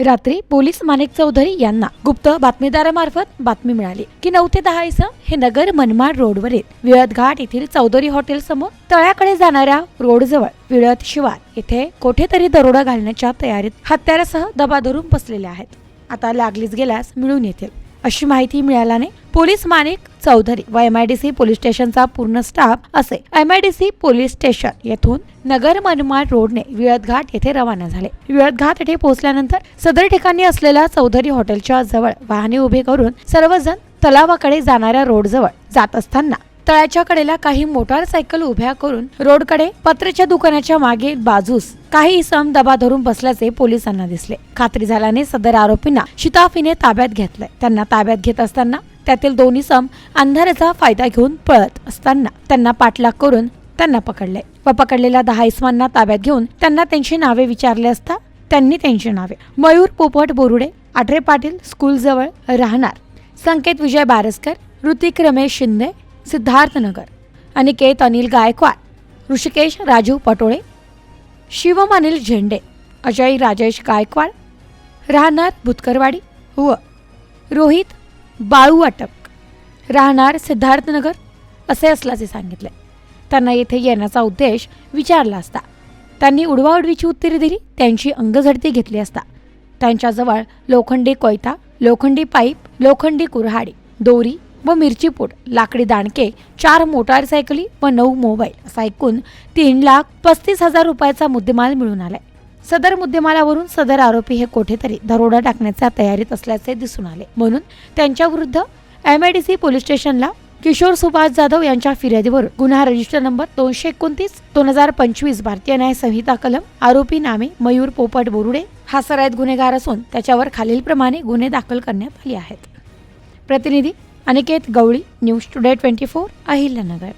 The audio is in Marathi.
रात्री पोलीस माणिक चौधरी यांना गुप्त बातमीदारामार्फत बातमी मिळाली की 9 ते 10 इसम हे नगर मनमाड रोडवरील विळद घाट येथील चौधरी हॉटेल समोर तळ्याकडे जाणाऱ्या रोड जवळ विळद शिवार येथे कुठेतरी दरोडा घालण्याच्या तयारीत हत्यारासह दबा धरून बसलेले आहेत. आता लागलीच गेल्यास मिळून येतील अशी माहिती मिळाल्याने पोलीस माणिक चौधरी व MIDC पोलीस स्टेशनचा पूर्ण स्टाफ असे MIDC पोलीस स्टेशन येथून नगर मनमाड रोडने विळद घाट येथे रवाना झाले. विळद घाट येथे पोहोचल्यानंतर सदर ठिकाणी असलेल्या चौधरी हॉटेलच्या जवळ वाहने उभे करून सर्वजण तलावाकडे जाणाऱ्या रोड जवळ जात असताना तळ्याच्या कडेला काही मोटारसायकल उभ्या करून रोडकडे पत्र्याच्या दुकानाच्या मागे बाजूस काही इसम दबा धरून बसल्याचे पोलिसांना दिसले. खात्री झाल्याने सदर आरोपींना शिताफीने ताब्यात घेतलंय. त्यांना ताब्यात घेत असताना त्यातील 2 इसम अंधाराचा फायदा घेऊन पळत असताना त्यांना पाठलाग करून त्यांना पकडले व पकडलेल्या 10 इसमांना ताब्यात घेऊन त्यांना त्यांची नावे विचारले असता त्यांनी त्यांची नावे मयूर पोपट बोरुडे, आठरे पाटील स्कूल जवळ राहणार, संकेत विजय बारसकर, ऋतिक रमेश शिंदे, सिद्धार्थ नगर, अनिकेत अनिल गायकवाड, ऋषिकेश राजू पटोळे, शिवम अनिल झेंडे, अजय राजेश गायकवाड, राहणार भुतकरवाडी व रोहित बाळू अटक, राहणार सिद्धार्थ नगर असे असल्याचे सांगितले. त्यांना येथे येण्याचा उद्देश विचारला असता त्यांनी उडवाउडवीची उत्तरे दिली. त्यांची अंगझडती घेतली असता त्यांच्याजवळ लोखंडी कोयता, लोखंडी पाईप, लोखंडी कुऱ्हाडी, दोरी व मिरची पूड, लाकडी दांडके, 4 मोटारसायकली व 9 मोबाईल असा एकूण 3,35,000 रुपयाचा मुद्देमाल मिळून आलाय. सदर मुद्देमालावरून सदर आरोपी हे कुठेतरी दरोडा टाकण्याच्या तयारीत असल्याचे दिसून आले. म्हणून त्यांच्या विरुद्ध MIDC पोलीस स्टेशनला किशोर सुभाष जाधव यांच्या फिर्यादीवरून गुन्हा रजिस्टर नंबर 229/2025 भारतीय न्याय संहिता कलम आरोपी नामे मयूर पोपट बोरुडे हा सराईत गुन्हेगार असून त्याच्यावर खालीलप्रमाणे गुन्हे दाखल करण्यात आले आहेत. प्रतिनिधी अनिकेत गवळी, न्यूज टुडे 24, अहिल्यानगर.